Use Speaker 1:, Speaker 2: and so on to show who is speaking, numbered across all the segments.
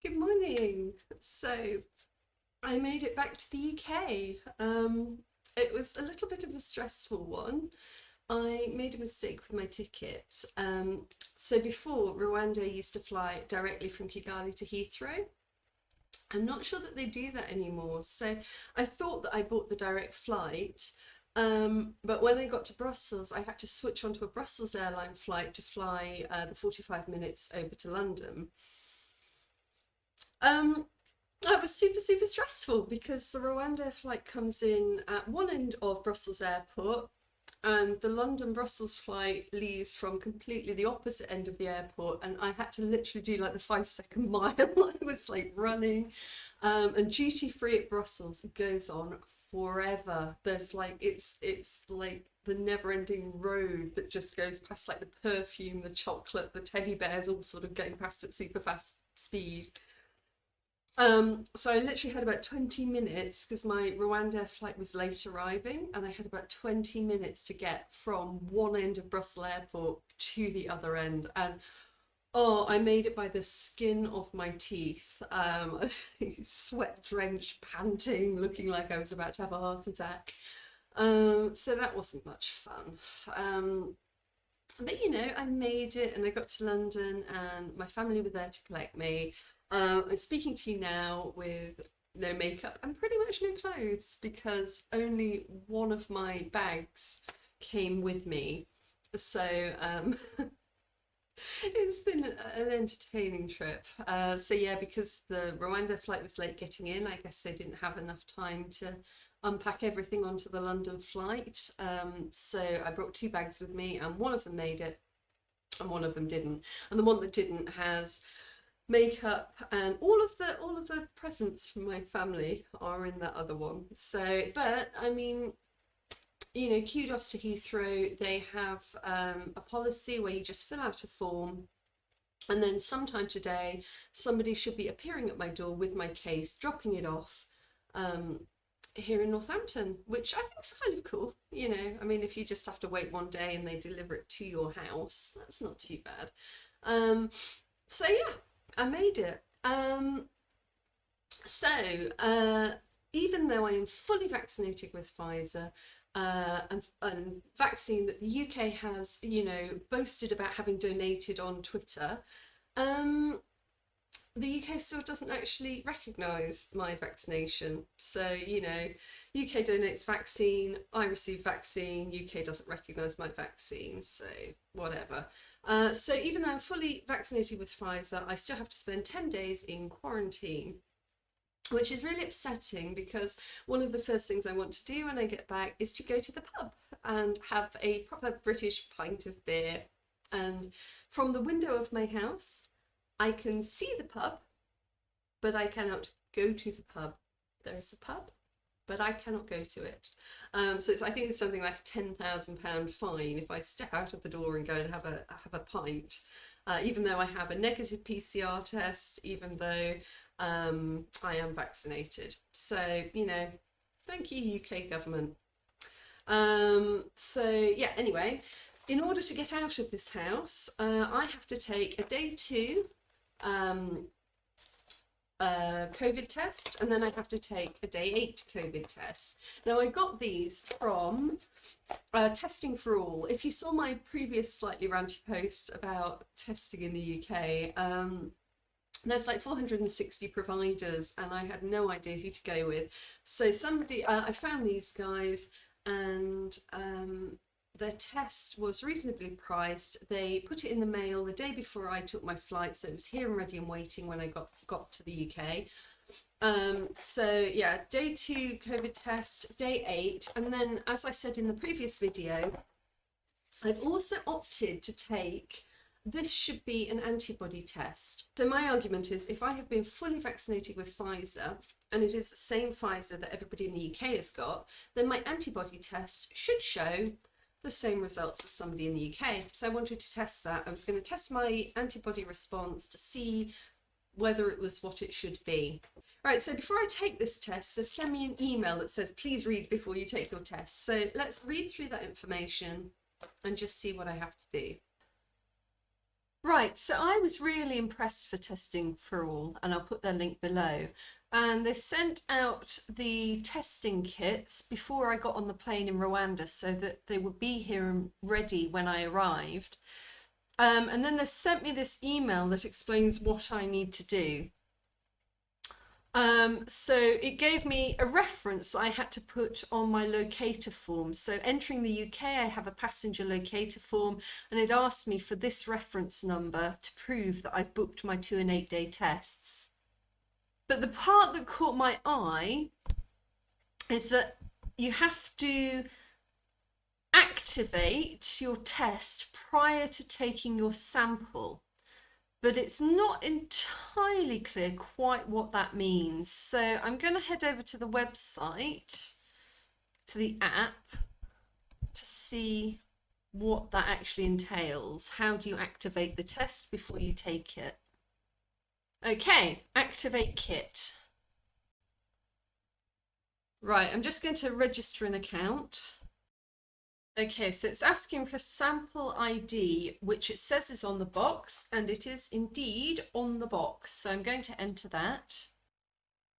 Speaker 1: Good morning. So I made it back to the UK. It was a little bit of a stressful one. I made a mistake with my ticket. So before, Rwanda used to fly directly from Kigali to Heathrow. I'm not sure that they do that anymore. So I thought that I bought the direct flight. But when I got to Brussels, I had to switch onto a Brussels airline flight to fly the 45 minutes over to London. Um, That was super stressful because the Rwanda flight comes in at one end of Brussels airport and the London Brussels flight leaves from completely the opposite end of the airport, and I had to literally do like the 5 second mile. I was like running. And duty free at Brussels goes on forever. There's like it's like the never ending road that just goes past like the perfume, the chocolate, the teddy bears all sort of going past at super fast speed. So I literally had about 20 minutes because my Rwanda flight was late arriving, and I had about 20 minutes to get from one end of Brussels airport to the other end. And oh, I made it by the skin of my teeth. Sweat drenched, panting, looking like I was about to have a heart attack. So that wasn't much fun. Um, but I made it and I got to London and my family were there to collect me. I'm speaking to you now with no makeup and pretty much no clothes because only one of my bags came with me. So it's been an entertaining trip. So yeah, because the Rwanda flight was late getting in, I guess they didn't have enough time to unpack everything onto the London flight. So I brought two bags with me, and one of them made it, and one of them didn't. And the one that didn't has makeup and all of the presents from my family are in that other one. So, but I mean, kudos to Heathrow. They have a policy where you just fill out a form, and then sometime today, somebody should be appearing at my door with my case, dropping it off here in Northampton, which I think is kind of cool. I mean, if you just have to wait one day and they deliver it to your house, that's not too bad. Um, so yeah, I made it. So, even though I am fully vaccinated with Pfizer, and vaccine that the UK has, boasted about having donated on Twitter, um, the UK still doesn't actually recognise my vaccination. So, UK donates vaccine, I receive vaccine, UK doesn't recognise my vaccine, so whatever. So, even though I'm fully vaccinated with Pfizer, I still have to spend 10 days in quarantine, which is really upsetting because one of the first things I want to do when I get back is to go to the pub and have a proper British pint of beer. And from the window of my house, I can see the pub, but I cannot go to the pub. There is a pub, but I cannot go to it. So I think it's something like a £10,000 fine if I step out of the door and go and have a pint, even though I have a negative PCR test, even though I am vaccinated. So thank you UK government. So yeah, anyway, in order to get out of this house, I have to take a day two um, COVID test, and then I have to take a day 8 COVID test. Now, I got these from Testing for All. If you saw my previous slightly ranty post about testing in the UK, there's like 460 providers, and I had no idea who to go with. So I found these guys, and their test was reasonably priced. They put it in the mail the day before I took my flight, so it was here and ready and waiting when I got to the UK. So yeah, day 2 COVID test, day 8, and then as I said in the previous video, I've also opted to take, this should be an antibody test. So my argument is, if I have been fully vaccinated with Pfizer, and it is the same Pfizer that everybody in the UK has got, then my antibody test should show the same results as somebody in the UK. So I wanted to test that. I was going to test my antibody response to see whether it was what it should be. Right, so before I take this test, so send me an email that says, please read before you take your test. So let's read through that information and just see what I have to do. Right, so I was really impressed for Testing for All, and I'll put their link below. And they sent out the testing kits before I got on the plane in Rwanda so that they would be here and ready when I arrived. And then they sent me this email that explains what I need to do. So it gave me a reference I had to put on my locator form. So entering the UK, I have a passenger locator form, and it asked me for this reference number to prove that I've booked my 2 and 8 day tests. But the part that caught my eye is that you have to activate your test prior to taking your sample. But it's not entirely clear quite what that means. So I'm going to head over to the website, to the app, to see what that actually entails. How do you activate the test before you take it? Okay, activate kit. Right, I'm just going to register an account. Okay, so it's asking for sample ID, which it says is on the box, and it is indeed on the box. So I'm going to enter that.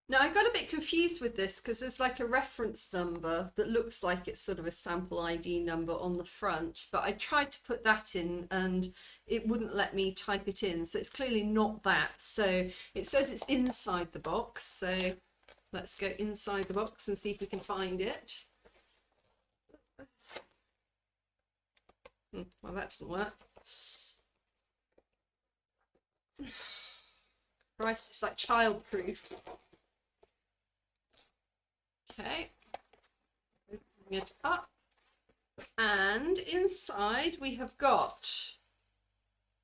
Speaker 1: Now I got a bit confused with this because there's like a reference number that looks like it's sort of a sample ID number on the front, but I tried to put that in and it wouldn't let me type it in. So it's clearly not that. So it says it's inside the box. So let's go inside the box and see if we can find it. Well, that didn't work. Christ, it's like child-proof. Okay, opening it up. And inside we have got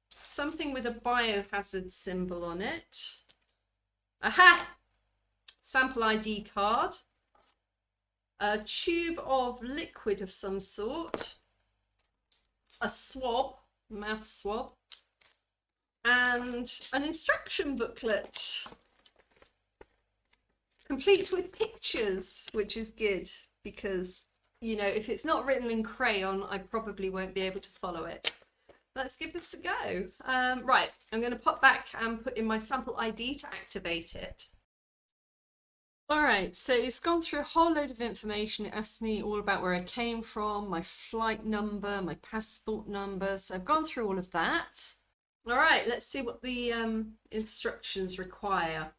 Speaker 1: something with a biohazard symbol on it. Aha! Sample ID card. A tube of liquid of some sort. A swab, mouth swab, and an instruction booklet, complete with pictures, which is good because, you know, if it's not written in crayon, I probably won't be able to follow it. Let's give this a go. Right, I'm going to pop back and put in my sample ID to activate it. All right, so it's gone through a whole load of information. It asked me all about where I came from, my flight number, my passport number. So I've gone through all of that. All right, let's see what the instructions require.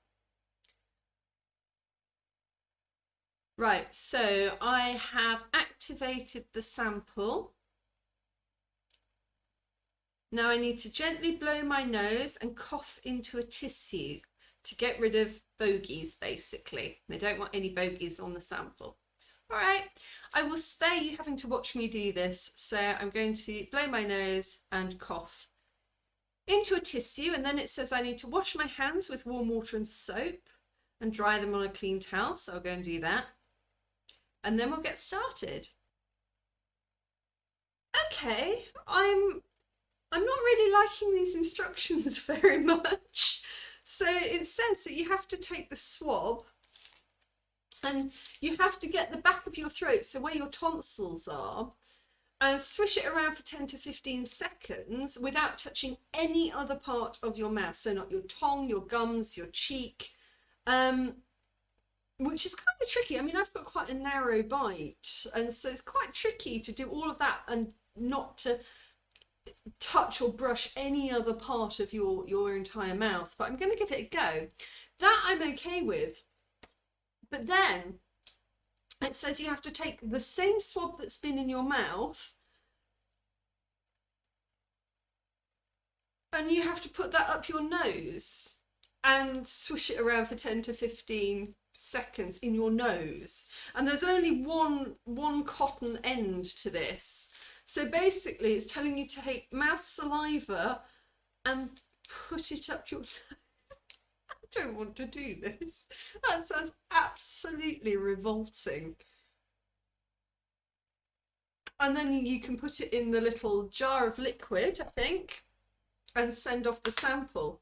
Speaker 1: Right, so I have activated the sample. Now I need to gently blow my nose and cough into a tissue to get rid of bogies, basically. They don't want any bogies on the sample. All right, I will spare you having to watch me do this. So I'm going to blow my nose and cough into a tissue, and then it says I need to wash my hands with warm water and soap and dry them on a clean towel. So I'll go and do that. And then we'll get started. Okay, I'm not really liking these instructions very much. So it says that you have to take the swab and you have to get the back of your throat, so where your tonsils are, and swish it around for 10 to 15 seconds without touching any other part of your mouth. So not your tongue, your gums, your cheek, which is kind of tricky. I mean, I've got quite a narrow bite, and so it's quite tricky to do all of that and not to touch or brush any other part of your entire mouth. But I'm going to give it a go. That I'm okay with. But then it says you have to take the same swab that's been in your mouth and you have to put that up your nose and swish it around for 10 to 15 seconds in your nose. And there's only one cotton end to this. So basically it's telling you to take mouth saliva and put it up your nose. I don't want to do this. That sounds absolutely revolting. And then you can put it in the little jar of liquid, I think, and send off the sample.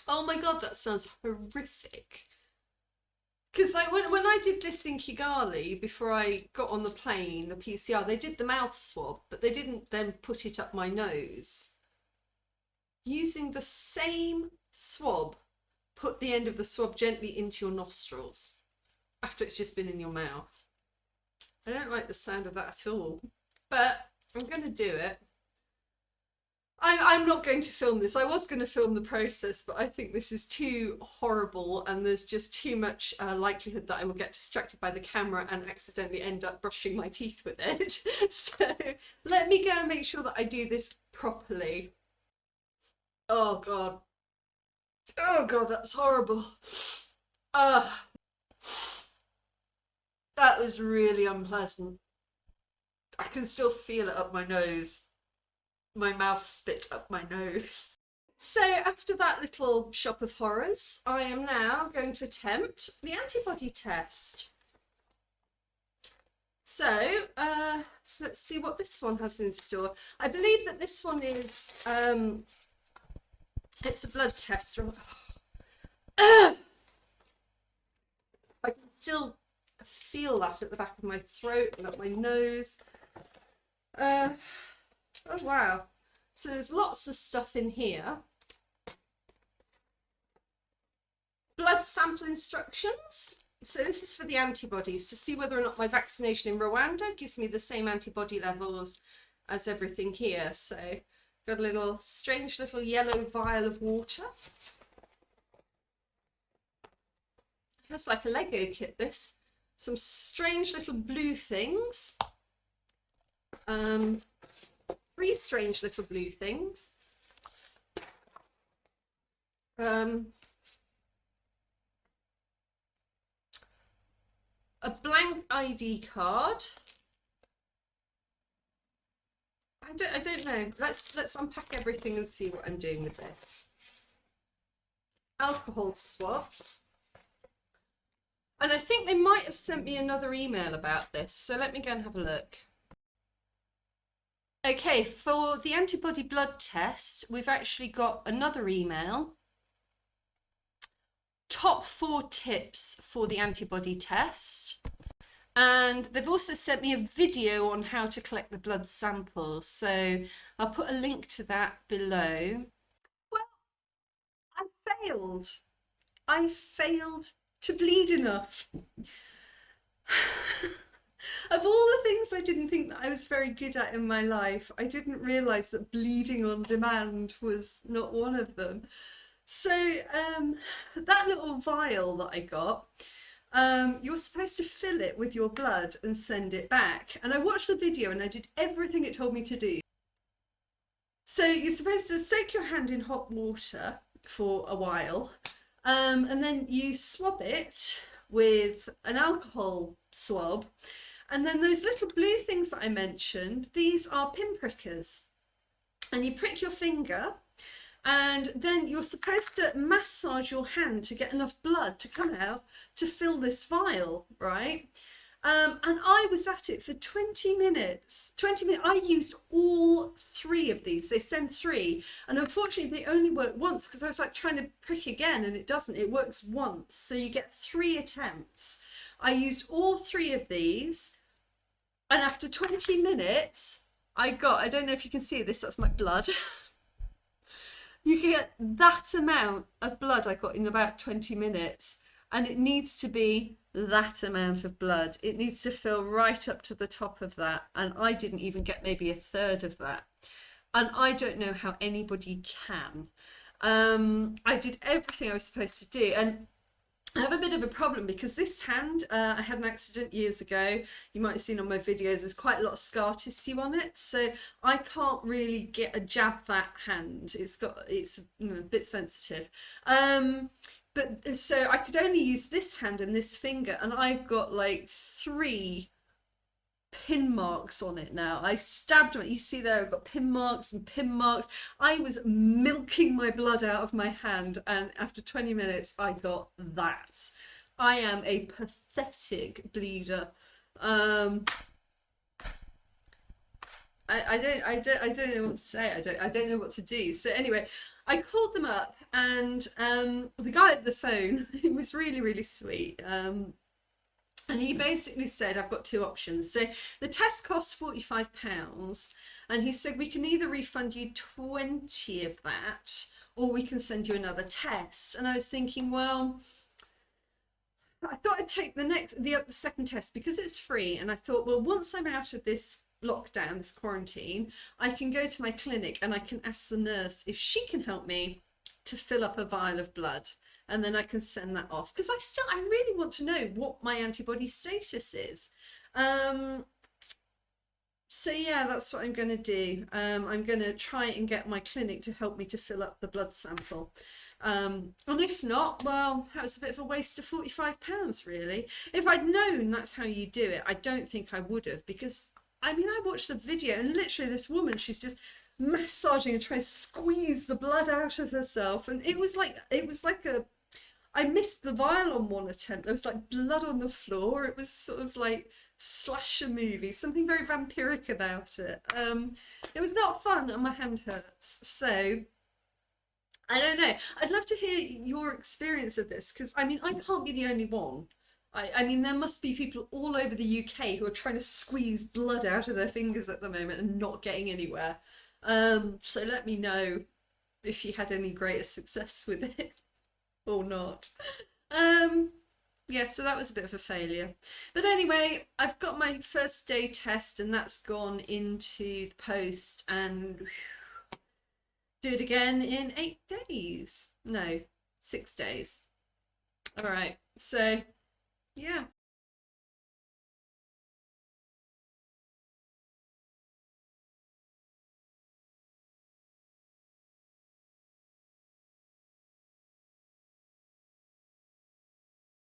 Speaker 1: Oh my God, that sounds horrific. Because like when I did this in Kigali, before I got on the plane, the PCR, they did the mouth swab, but they didn't then put it up my nose. using the same swab, put the end of the swab gently into your nostrils after it's just been in your mouth. I don't like the sound of that at all, but I'm going to do it. I'm not going to film this. I was going to film the process, but I think this is too horrible and there's just too much likelihood that I will get distracted by the camera and accidentally end up brushing my teeth with it. So let me go and make sure that I do this properly. Oh God. Oh God, that's horrible. That was really unpleasant. I can still feel it up my nose. My mouth spit up my nose. So after that little shop of horrors, I am now going to attempt the antibody test. So let's see what this one has in store. I believe that this one is, it's a blood test. I can still feel that at the back of my throat and up my nose. Oh wow, so there's lots of stuff in here. Blood sample instructions. So this is for the antibodies, to see whether or not my vaccination in Rwanda gives me the same antibody levels as everything here. So got a little strange little yellow vial of water. Looks like a Lego kit, this. Some strange little blue things. 3 strange little blue things. A blank ID card. I don't know. Let's unpack everything and see what I'm doing with this. Alcohol swabs. And I think they might have sent me another email about this, so let me go and have a look. Okay, for the antibody blood test, we've actually got another email. Top 4 tips for the antibody test. And they've also sent me a video on how to collect the blood samples. So I'll put a link to that below. Well, I failed to bleed enough. Of all the things I didn't think that I was very good at in my life, I didn't realise that bleeding on demand was not one of them. So that little vial that I got, you're supposed to fill it with your blood and send it back. And I watched the video and I did everything it told me to do. So you're supposed to soak your hand in hot water for a while, and then you swab it with an alcohol swab. And then those little blue things that I mentioned, these are pin prickers. And you prick your finger, and then you're supposed to massage your hand to get enough blood to come out to fill this vial, right? And I was at it for 20 minutes. 20 minutes. I used all 3 of these. They send 3. And unfortunately, they only work once, because I was like trying to prick again and it doesn't. It works once. So you get 3 attempts. I used all 3 of these. And after 20 minutes, I don't know if you can see this, that's my blood. You get that amount of blood I got in about 20 minutes. And it needs to be that amount of blood. It needs to fill right up to the top of that. And I didn't even get maybe a third of that. And I don't know how anybody can. I did everything I was supposed to do. And I have a bit of a problem because this hand, I had an accident years ago. You might have seen on my videos, there's quite a lot of scar tissue on it. So I can't really jab that hand. It's a bit sensitive. But so I could only use this hand and this finger, and I've got like 3 pin marks on it now. I stabbed it. You see there, I've got pin marks and pin marks. I was milking my blood out of my hand, and after 20 minutes, I got that. I am a pathetic bleeder. I don't know what to say. I don't know what to do. So anyway, I called them up, and the guy at the phone, he was really, really sweet. And he basically said, I've got two options. So the test costs £45, and he said we can either refund you 20 of that, or we can send you another test. And I was thinking, well, I thought I'd take the second test because it's free. And I thought, well, once I'm out of this lockdown, this quarantine, I can go to my clinic and I can ask the nurse if she can help me to fill up a vial of blood, and then I can send that off because I really want to know what my antibody status is. Um, so yeah, that's what I'm going to do. I'm going to try and get my clinic to help me to fill up the blood sample. And if not, well, that was a bit of a waste of £45, really. If I'd known that's how you do it, I don't think I would have, because I mean, I watched the video and literally this woman, she's just massaging and trying to squeeze the blood out of herself. And it was like I missed the vial on one attempt. There was like blood on the floor. It was sort of like slasher movie, something very vampiric about it. It was not fun and my hand hurts. So I don't know. I'd love to hear your experience of this because I mean, I can't be the only one. I mean, there must be people all over the UK who are trying to squeeze blood out of their fingers at the moment and not getting anywhere. So let me know if you had any greater success with it or not. Um, yeah, so that was a bit of a failure. But anyway, I've got my first day test and that's gone into the post, and do it again in 8 days. No, 6 days. All right, so yeah.